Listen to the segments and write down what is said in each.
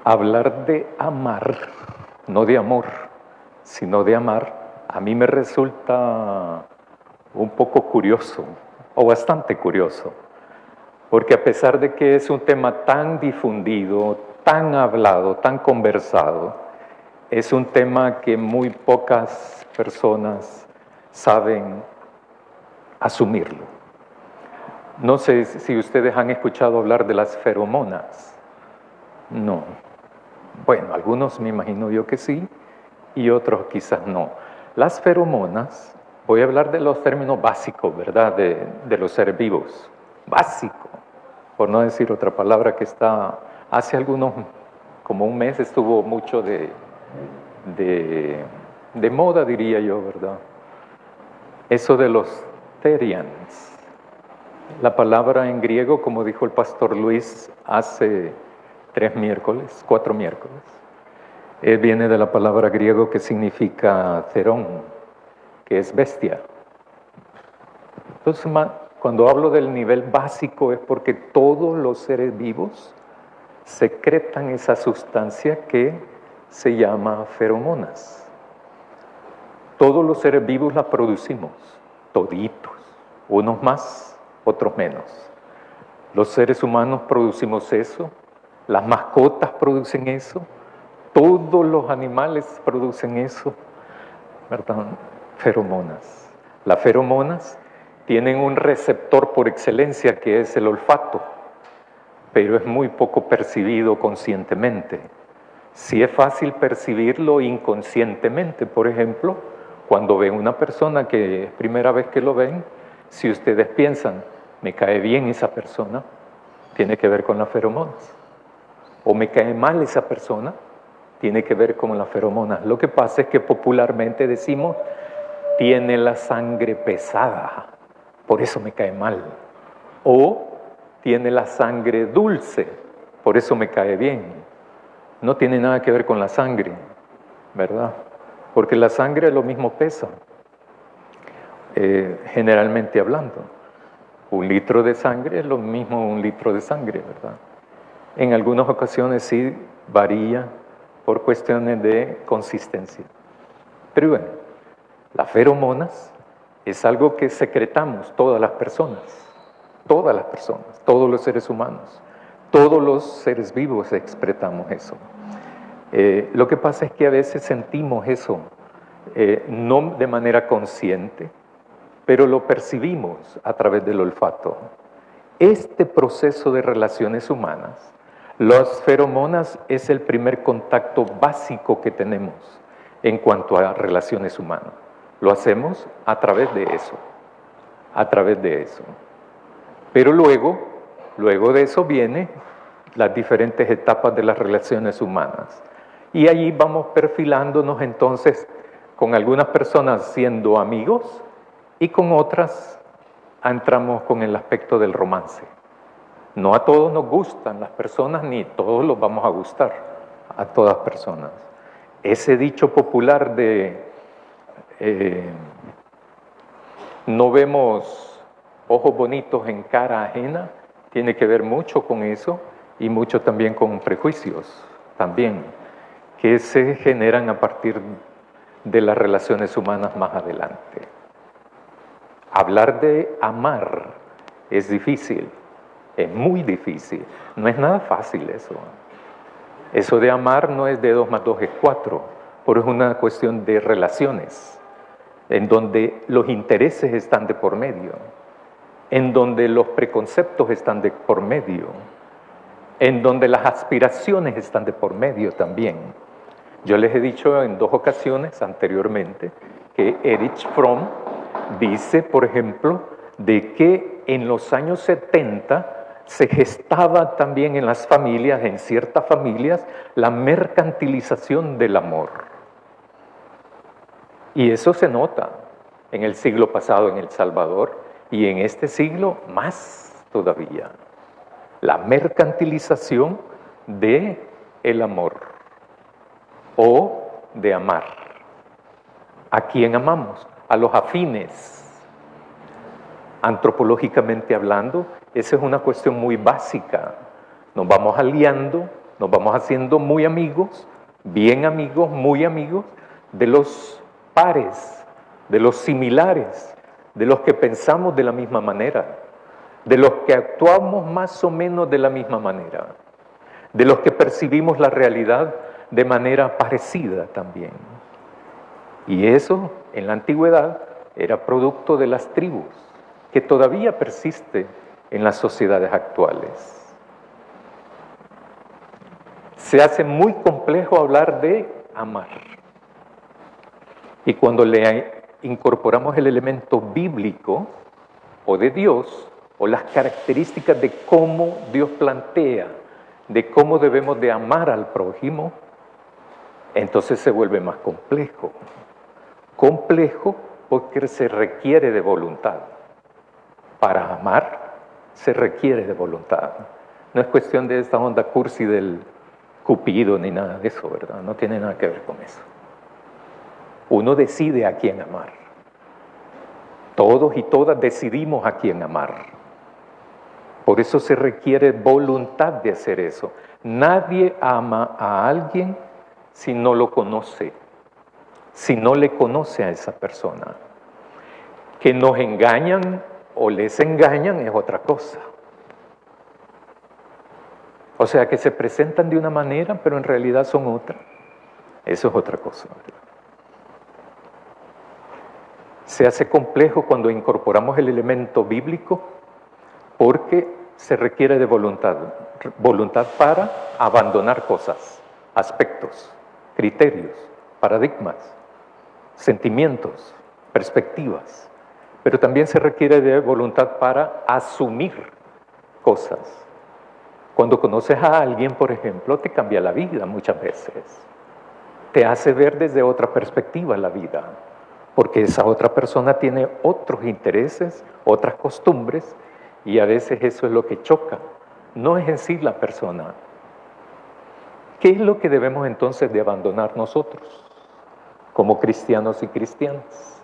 Hablar de amar, no de amor, sino de amar, a mí me resulta un poco curioso, o bastante curioso, porque a pesar de que es un tema tan difundido, tan hablado, tan conversado, es un tema que muy pocas personas saben asumirlo. No sé si ustedes han escuchado hablar de las feromonas. No. Bueno, algunos me imagino yo que sí, y otros quizás no. Las feromonas, voy a hablar de los términos básicos, ¿verdad?, de los seres vivos. Básico, por no decir otra palabra que está, hace algunos, como un mes estuvo mucho de moda, diría yo, ¿verdad? Eso de los therians. La palabra en griego, como dijo el pastor Luis hace 4 miércoles, viene de la palabra griego que significa therón, que es bestia. Entonces, cuando hablo del nivel básico es porque todos los seres vivos secretan esa sustancia que se llama feromonas. Todos los seres vivos la producimos, toditos, unos más, otros menos. Los seres humanos producimos eso, las mascotas producen eso, todos los animales producen eso, ¿verdad? Feromonas. Las feromonas tienen un receptor por excelencia que es el olfato, pero es muy poco percibido conscientemente. Sí es fácil percibirlo inconscientemente, por ejemplo, cuando ven una persona que es primera vez que lo ven, si ustedes piensan, me cae bien esa persona, tiene que ver con las feromonas. O me cae mal esa persona, tiene que ver con las feromonas. Lo que pasa es que popularmente decimos, tiene la sangre pesada, por eso me cae mal. O tiene la sangre dulce, por eso me cae bien. No tiene nada que ver con la sangre, ¿verdad? Porque la sangre lo mismo pesa, generalmente hablando. 1 litro de sangre es lo mismo 1 litro de sangre, ¿verdad? En algunas ocasiones sí varía por cuestiones de consistencia. Pero bueno, las feromonas es algo que secretamos todas las personas, todos los seres humanos, todos los seres vivos excretamos eso. Lo que pasa es que a veces sentimos eso, no de manera consciente, pero lo percibimos a través del olfato. Este proceso de relaciones humanas, las feromonas es el primer contacto básico que tenemos en cuanto a relaciones humanas. Lo hacemos a través de eso. Pero luego de eso vienen las diferentes etapas de las relaciones humanas. Y allí vamos perfilándonos entonces con algunas personas siendo amigos y con otras entramos con el aspecto del romance. No a todos nos gustan las personas, ni todos los vamos a gustar, a todas personas. Ese dicho popular de no vemos ojos bonitos en cara ajena, tiene que ver mucho con eso y mucho también con prejuicios, también, que se generan a partir de las relaciones humanas más adelante. Hablar de amar es difícil, es muy difícil, no es nada fácil eso. Eso de amar no es de 2 más 2 es 4, pero es una cuestión de relaciones, en donde los intereses están de por medio, en donde los preconceptos están de por medio, en donde las aspiraciones están de por medio también. Yo les he dicho en 2 ocasiones anteriormente que Erich Fromm dice, por ejemplo, de que en los años 70 se gestaba también en las familias, en ciertas familias, la mercantilización del amor. Y eso se nota en el siglo pasado en El Salvador y en este siglo más todavía. La mercantilización del amor o de amar. ¿A quién amamos? A los afines. Antropológicamente hablando, esa es una cuestión muy básica. Nos vamos aliando Nos vamos haciendo muy amigos, bien amigos, muy amigos de los pares, de los similares, de los que pensamos de la misma manera, de los que actuamos más o menos de la misma manera, de los que percibimos la realidad de manera parecida también. Y eso, en la antigüedad, era producto de las tribus, que todavía persiste en las sociedades actuales. Se hace muy complejo hablar de amar. Y cuando le incorporamos el elemento bíblico o de Dios, o las características de cómo Dios plantea, de cómo debemos de amar al prójimo, entonces se vuelve más complejo. Complejo porque se requiere de voluntad. Para amar se requiere de voluntad. No es cuestión de esta onda cursi del Cupido ni nada de eso, ¿verdad? No tiene nada que ver con eso. Uno decide a quién amar. Todos y todas decidimos a quién amar. Por eso se requiere voluntad de hacer eso. Nadie ama a alguien si no lo conoce, si no le conoce a esa persona. Que nos engañan o les engañan es otra cosa. O sea, que se presentan de una manera, pero en realidad son otra. Eso es otra cosa, ¿verdad? Se hace complejo cuando incorporamos el elemento bíblico porque se requiere de voluntad. Voluntad para abandonar cosas, aspectos, criterios, paradigmas, sentimientos, perspectivas. Pero también se requiere de voluntad para asumir cosas. Cuando conoces a alguien, por ejemplo, te cambia la vida muchas veces. Te hace ver desde otra perspectiva la vida, porque esa otra persona tiene otros intereses, otras costumbres, y a veces eso es lo que choca. No es en sí la persona. ¿Qué es lo que debemos entonces de abandonar nosotros, como cristianos y cristianas?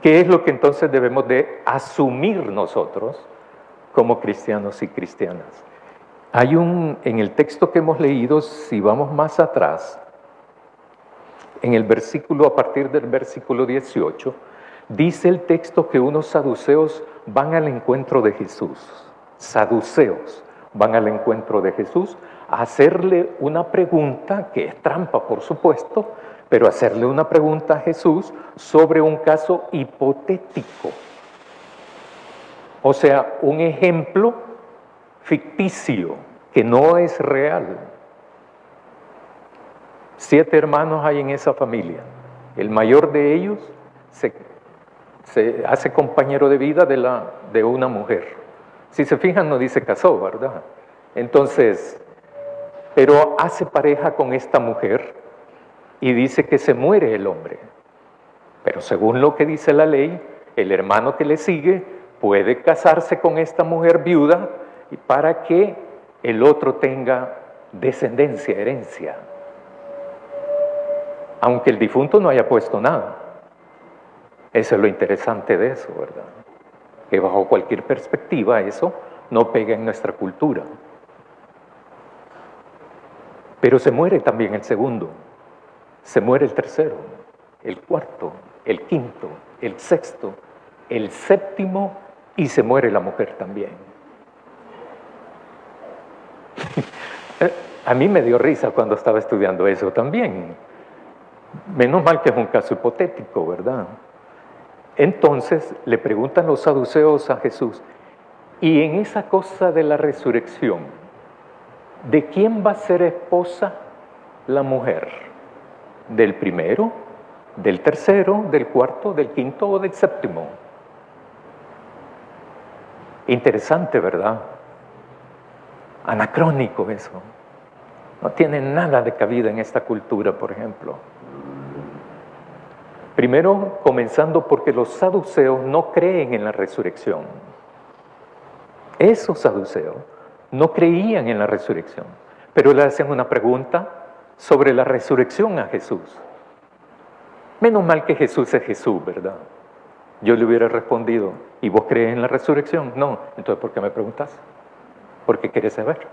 ¿Qué es lo que entonces debemos de asumir nosotros, como cristianos y cristianas? Hay en el texto que hemos leído, si vamos más atrás, en el versículo, a partir del versículo 18, dice el texto que unos saduceos van al encuentro de Jesús. Saduceos van al encuentro de Jesús a hacerle una pregunta, que es trampa por supuesto, pero hacerle una pregunta a Jesús sobre un caso hipotético. O sea, un ejemplo ficticio, que no es real. 7 hermanos hay en esa familia. El mayor de ellos se hace compañero de vida de una mujer. Si se fijan, no dice casó, ¿verdad? Entonces, pero hace pareja con esta mujer y dice que se muere el hombre. Pero según lo que dice la ley, el hermano que le sigue puede casarse con esta mujer viuda y para que el otro tenga descendencia, herencia. Aunque el difunto no haya puesto nada. Eso es lo interesante de eso, ¿verdad? Que bajo cualquier perspectiva eso no pega en nuestra cultura. Pero se muere también el segundo, se muere el tercero, el cuarto, el quinto, el sexto, el séptimo y se muere la mujer también. A mí me dio risa cuando estaba estudiando eso también. Menos mal que es un caso hipotético, ¿verdad? Entonces le preguntan los saduceos a Jesús, y en esa cosa de la resurrección, ¿de quién va a ser esposa la mujer? ¿Del primero, del tercero, del cuarto, del quinto o del séptimo? Interesante, ¿verdad? Anacrónico eso. No tiene nada de cabida en esta cultura, por ejemplo. Primero, comenzando porque los saduceos no creen en la resurrección. Esos saduceos no creían en la resurrección, pero le hacen una pregunta sobre la resurrección a Jesús. Menos mal que Jesús es Jesús, ¿verdad? Yo le hubiera respondido, ¿y vos crees en la resurrección? No. Entonces, ¿por qué me preguntas? Porque querés saber.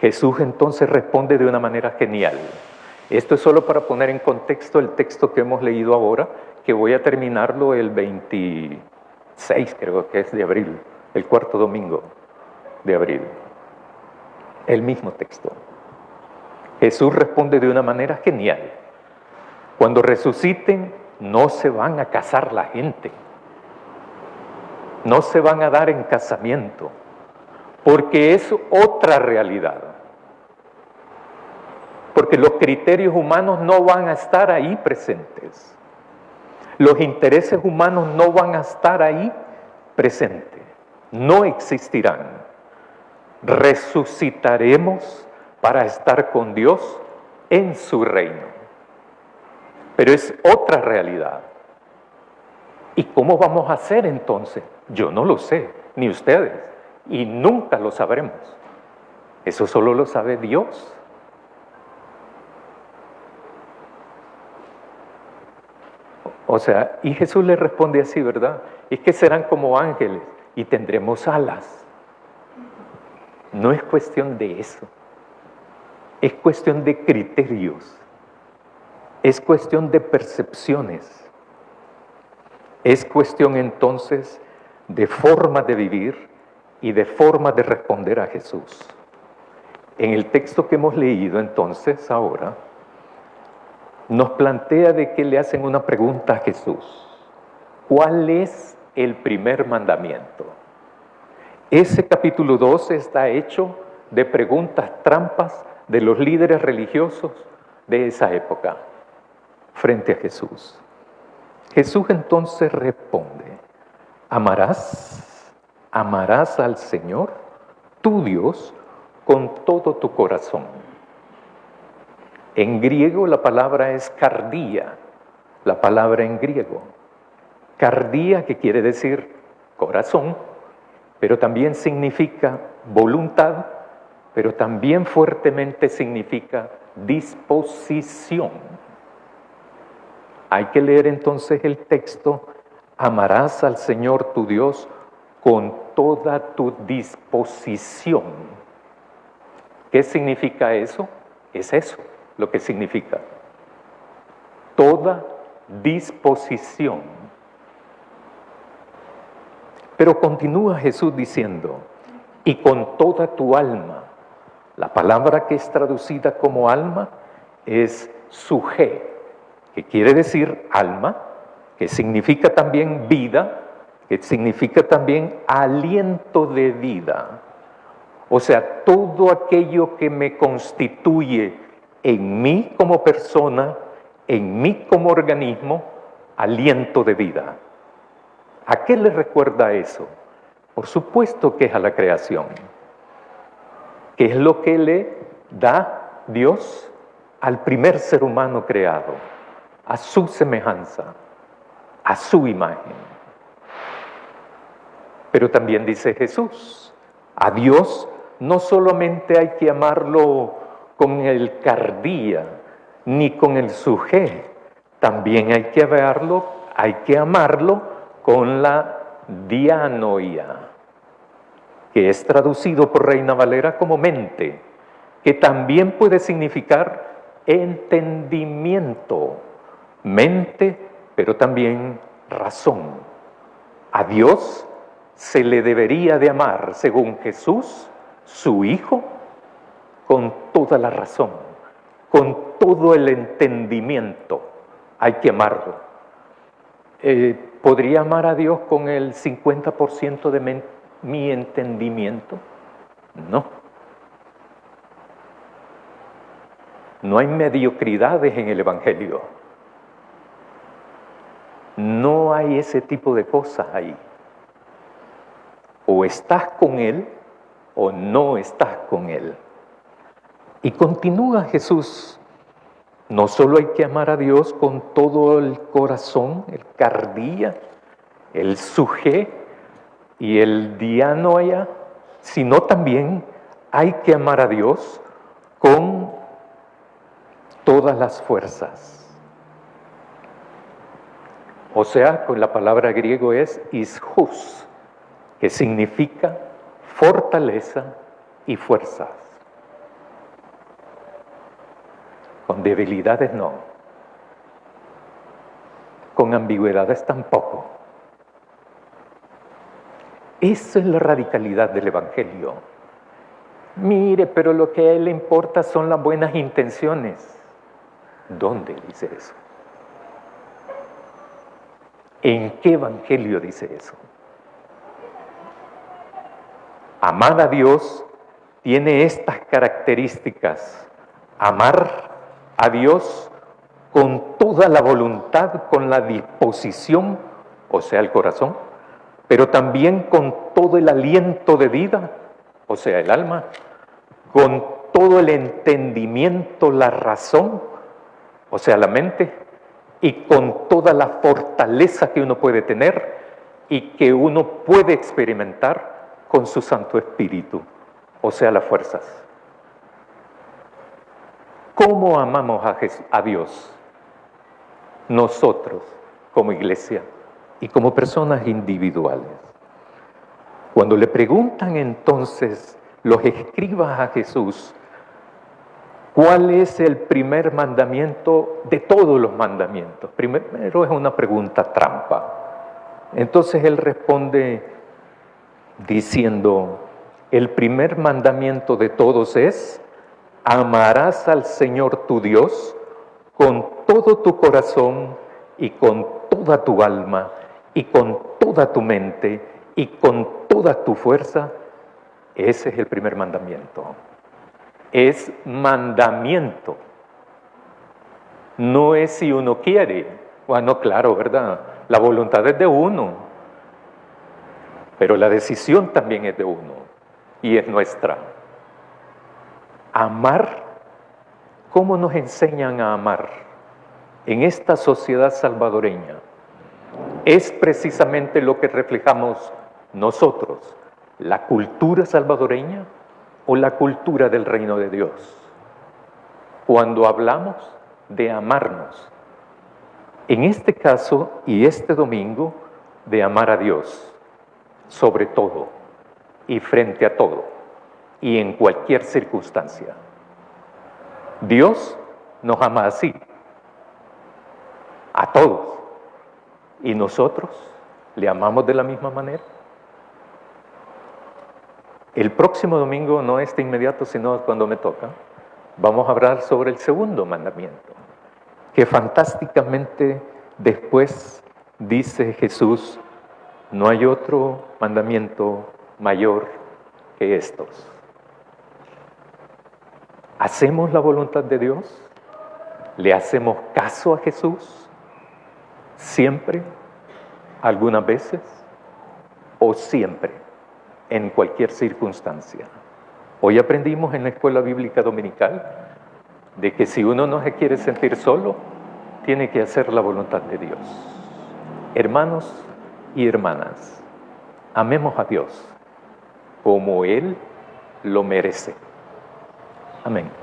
Jesús entonces responde de una manera genial. Esto es solo para poner en contexto el texto que hemos leído ahora, que voy a terminarlo el 26, creo que es de abril, el cuarto domingo de abril. El mismo texto. Jesús responde de una manera genial. Cuando resuciten, no se van a casar la gente. No se van a dar en casamiento, porque es otra realidad. Porque los criterios humanos no van a estar ahí presentes. Los intereses humanos no van a estar ahí presentes. No existirán. Resucitaremos para estar con Dios en su reino. Pero es otra realidad. ¿Y cómo vamos a hacer entonces? Yo no lo sé, ni ustedes, y nunca lo sabremos. Eso solo lo sabe Dios. O sea, y Jesús le responde así, ¿verdad? Es que serán como ángeles y tendremos alas. No es cuestión de eso. Es cuestión de criterios. Es cuestión de percepciones. Es cuestión entonces de forma de vivir y de forma de responder a Jesús. En el texto que hemos leído entonces ahora, nos plantea de que le hacen una pregunta a Jesús. ¿Cuál es el primer mandamiento? Ese capítulo 12 está hecho de preguntas trampas de los líderes religiosos de esa época frente a Jesús. Jesús entonces responde, amarás al Señor, tu Dios, con todo tu corazón. En griego la palabra es cardia, la palabra en griego. Cardia, que quiere decir corazón, pero también significa voluntad, pero también fuertemente significa disposición. Hay que leer entonces el texto, amarás al Señor tu Dios con toda tu disposición. ¿Qué significa eso? Es eso lo que significa. Toda disposición. Pero continúa Jesús diciendo, y con toda tu alma. La palabra que es traducida como alma es suje, que quiere decir alma, que significa también vida, que significa también aliento de vida. O sea, todo aquello que me constituye en mí como persona, en mí como organismo, aliento de vida. ¿A qué le recuerda eso? Por supuesto que es a la creación. ¿Qué es lo que le da Dios al primer ser humano creado? A su semejanza, a su imagen. Pero también dice Jesús, a Dios no solamente hay que amarlo con el cardía, ni con el suje, también hay que amarlo con la dianoia, que es traducido por Reina Valera como mente, que también puede significar entendimiento, mente, pero también razón. A Dios se le debería de amar, según Jesús, su Hijo, con toda la razón, con todo el entendimiento. Hay que amarlo. ¿Podría amar a Dios con el 50% de mi entendimiento? No. No hay mediocridades en el Evangelio. No hay ese tipo de cosas ahí. O estás con Él o no estás con Él. Y continúa Jesús. No solo hay que amar a Dios con todo el corazón, el cardía, el suje y el dianoia, sino también hay que amar a Dios con todas las fuerzas. O sea, con la palabra griego es ishus, que significa fortaleza y fuerzas. debilidades no, con ambigüedades tampoco. Eso es la radicalidad del Evangelio. Mire, pero lo que a él le importa son las buenas intenciones. ¿Dónde dice eso? ¿En qué Evangelio dice eso? Amar a Dios tiene estas características. Amar a Dios con toda la voluntad, con la disposición, o sea, el corazón, pero también con todo el aliento de vida, o sea, el alma, con todo el entendimiento, la razón, o sea, la mente, y con toda la fortaleza que uno puede tener y que uno puede experimentar con su Santo Espíritu, o sea, las fuerzas. ¿Cómo amamos a Dios? Nosotros, como iglesia y como personas individuales. Cuando le preguntan entonces los escribas a Jesús, ¿cuál es el primer mandamiento de todos los mandamientos? Primero es una pregunta trampa. Entonces él responde diciendo, el primer mandamiento de todos es, amarás al Señor tu Dios con todo tu corazón y con toda tu alma y con toda tu mente y con toda tu fuerza. Ese es el primer mandamiento. Es mandamiento. No es si uno quiere. Bueno, claro, ¿verdad? La voluntad es de uno. Pero la decisión también es de uno. Y es nuestra. Amar. ¿Cómo nos enseñan a amar? En esta sociedad salvadoreña. Es precisamente lo que reflejamos nosotros. La cultura salvadoreña o la cultura del reino de Dios. Cuando hablamos de amarnos, en este caso y este domingo, de amar a Dios, sobre todo y frente a todo y en cualquier circunstancia. Dios nos ama así, a todos, y nosotros le amamos de la misma manera. El próximo domingo, no este inmediato, sino cuando me toca, vamos a hablar sobre el segundo mandamiento, que fantásticamente después dice Jesús, no hay otro mandamiento mayor que estos. ¿Hacemos la voluntad de Dios? ¿Le hacemos caso a Jesús? ¿Siempre? ¿Algunas veces? ¿O siempre? En cualquier circunstancia. Hoy aprendimos en la escuela bíblica dominical de que si uno no se quiere sentir solo, tiene que hacer la voluntad de Dios. Hermanos y hermanas, amemos a Dios como Él lo merece. Amén.